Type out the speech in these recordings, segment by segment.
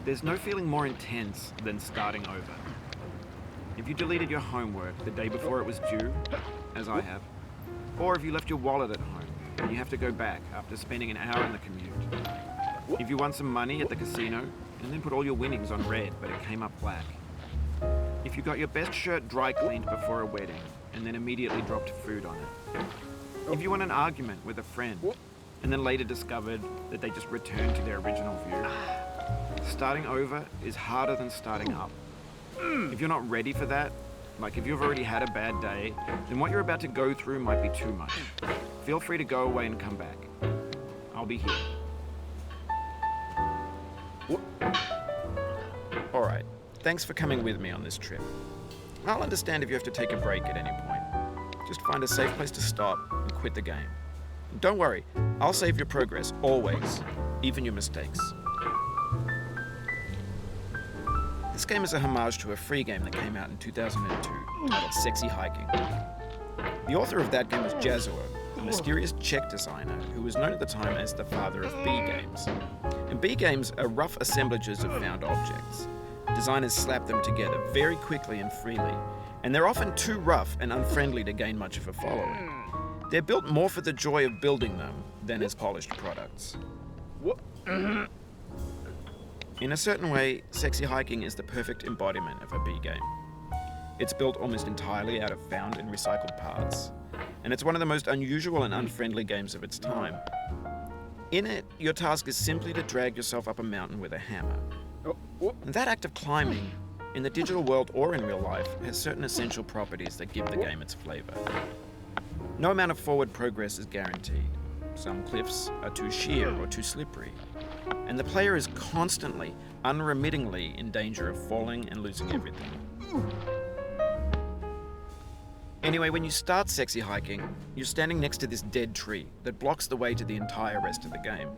There's no feeling more intense than starting over. If you deleted your homework the day before it was due, as I have, or if you left your wallet at home and you have to go back after spending an hour in the commute. If you won some money at the casino and then put all your winnings on red but it came up black. If you got your best shirt dry cleaned before a wedding and then immediately dropped food on it. If you won an argument with a friend and then later discovered that they just returned to their original view. Starting over is harder than starting up. If you're not ready for that, like if you've already had a bad day, then what you're about to go through might be too much. Feel free to go away and come back. I'll be here. Alright, thanks for coming with me on this trip. I'll understand if you have to take a break at any point. Just find a safe place to stop and quit the game. And don't worry, I'll save your progress, always, even your mistakes. This game is a homage to a free game that came out in 2002 titled Sexy Hiking. The author of that game was Jazzuo, a mysterious Czech designer who was known at the time as the father of B games. And B games are rough assemblages of found objects. Designers slap them together very quickly and freely, and they're often too rough and unfriendly to gain much of a following. They're built more for the joy of building them than as polished products. In a certain way, Sexy Hiking is the perfect embodiment of a B game. It's built almost entirely out of found and recycled parts, and it's one of the most unusual and unfriendly games of its time. In it, your task is simply to drag yourself up a mountain with a hammer. And that act of climbing, in the digital world or in real life, has certain essential properties that give the game its flavor. No amount of forward progress is guaranteed. Some cliffs are too sheer or too slippery, and the player is constantly, unremittingly in danger of falling and losing everything. Anyway, when you start Sexy Hiking, you're standing next to this dead tree that blocks the way to the entire rest of the game.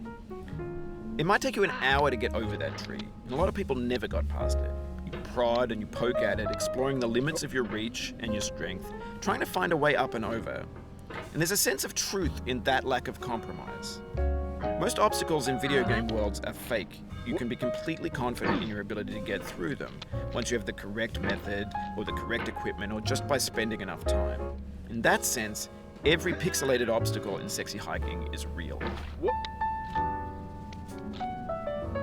It might take you an hour to get over that tree, and a lot of people never got past it. You prod and you poke at it, exploring the limits of your reach and your strength, trying to find a way up and over. And there's a sense of truth in that lack of compromise. Most obstacles in video game worlds are fake. You can be completely confident in your ability to get through them once you have the correct method or the correct equipment or just by spending enough time. In that sense, every pixelated obstacle in Sexy Hiking is real.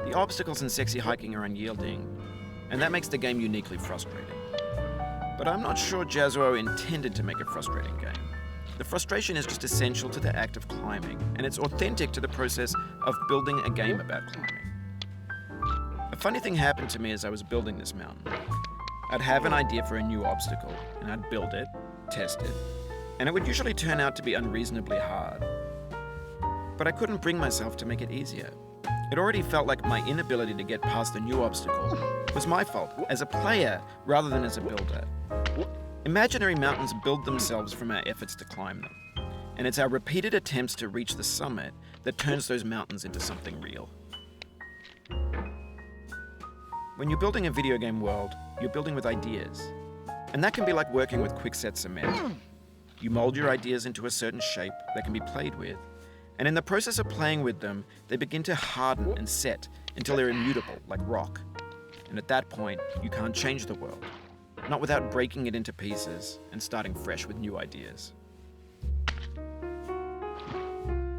The obstacles in Sexy Hiking are unyielding, and that makes the game uniquely frustrating. But I'm not sure Jazzuo intended to make a frustrating game. The frustration is just essential to the act of climbing, and it's authentic to the process of building a game about climbing. A funny thing happened to me as I was building this mountain. I'd have an idea for a new obstacle, and I'd build it, test it, and it would usually turn out to be unreasonably hard. But I couldn't bring myself to make it easier. It already felt like my inability to get past the new obstacle was my fault as a player rather than as a builder. Imaginary mountains build themselves from our efforts to climb them, and it's our repeated attempts to reach the summit that turns those mountains into something real. When you're building a video game world, you're building with ideas, and that can be like working with quickset cement. You mold your ideas into a certain shape that can be played with, and in the process of playing with them, they begin to harden and set until they're immutable, like rock. And at that point, you can't change the world. Not without breaking it into pieces and starting fresh with new ideas.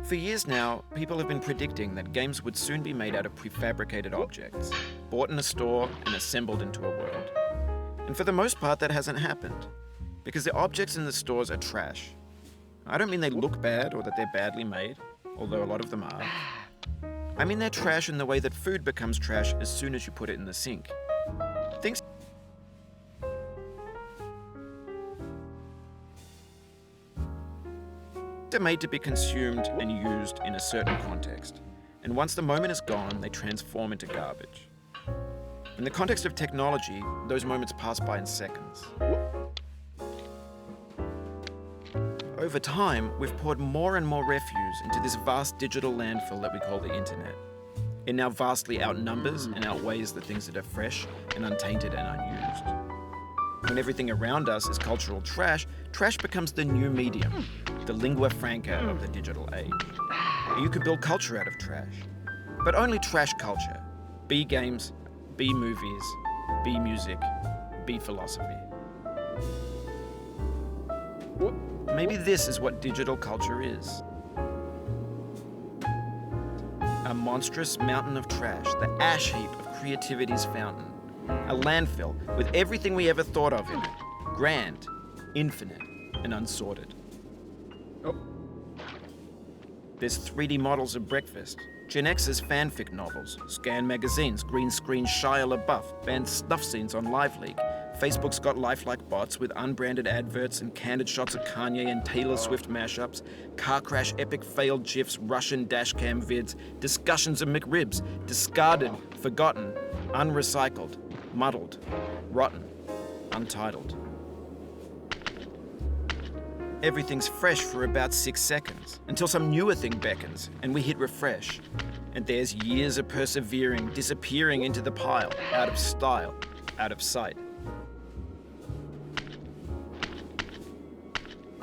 For years now, people have been predicting that games would soon be made out of prefabricated objects, bought in a store and assembled into a world. And for the most part, that hasn't happened, because the objects in the stores are trash. I don't mean they look bad or that they're badly made, although a lot of them are. I mean they're trash in the way that food becomes trash as soon as you put it in the sink. Things are made to be consumed and used in a certain context, and once the moment is gone, they transform into garbage. In the context of technology, those moments pass by in seconds. over time, we've poured more and more refuse into this vast digital landfill that we call the internet. It now vastly outnumbers and outweighs the things that are fresh and untainted and unused. When everything around us is cultural trash, trash becomes the new medium, the lingua franca of the digital age. You can build culture out of trash, but only trash culture. B games, B movies, B music, B philosophy. Maybe this is what digital culture is. A monstrous mountain of trash, the ash heap of creativity's fountain. A landfill with everything we ever thought of in it. Grand, infinite, and unsorted. There's 3D models of breakfast, Gen X's fanfic novels, scan magazines, green screen Shia LaBeouf, banned snuff scenes on LiveLeak. Facebook's got lifelike bots with unbranded adverts and candid shots of Kanye and Taylor Swift mashups, car crash epic failed GIFs, Russian dashcam vids, discussions of McRibs, discarded, forgotten, unrecycled, muddled, rotten, untitled. Everything's fresh for about 6 seconds, until some newer thing beckons, and we hit refresh. And there's years of persevering, disappearing into the pile, out of style, out of sight.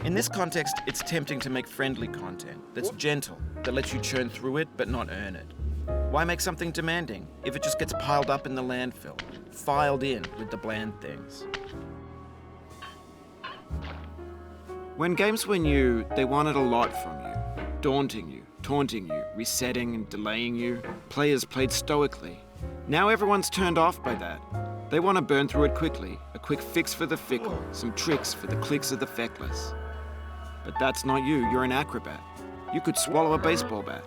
In this context, it's tempting to make friendly content that's gentle, that lets you churn through it but not earn it. Why make something demanding if it just gets piled up in the landfill, filed in with the bland things? When games were new, they wanted a lot from you. Daunting you, taunting you, resetting and delaying you. Players played stoically. Now everyone's turned off by that. They want to burn through it quickly, a quick fix for the fickle, some tricks for the clicks of the feckless. But that's not you, you're an acrobat. You could swallow a baseball bat.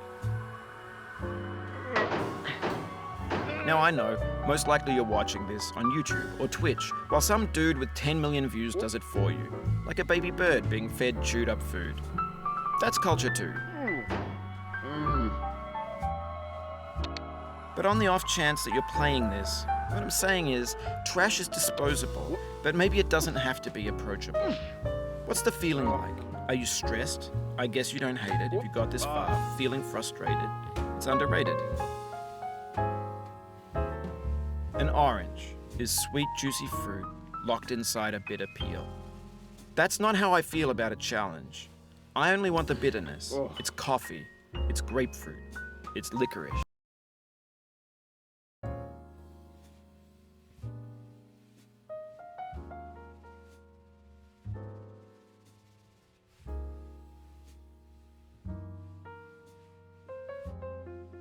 Now I know, most likely you're watching this on YouTube or Twitch, while some dude with 10 million views does it for you, like a baby bird being fed chewed up food. That's culture too. But on the off chance that you're playing this, what I'm saying is, trash is disposable, but maybe it doesn't have to be approachable. What's the feeling like? Are you stressed? I guess you don't hate it if you got this far. Feeling frustrated? It's underrated. An orange is sweet, juicy fruit locked inside a bitter peel. That's not how I feel about a challenge. I only want the bitterness. It's coffee. It's grapefruit. It's licorice.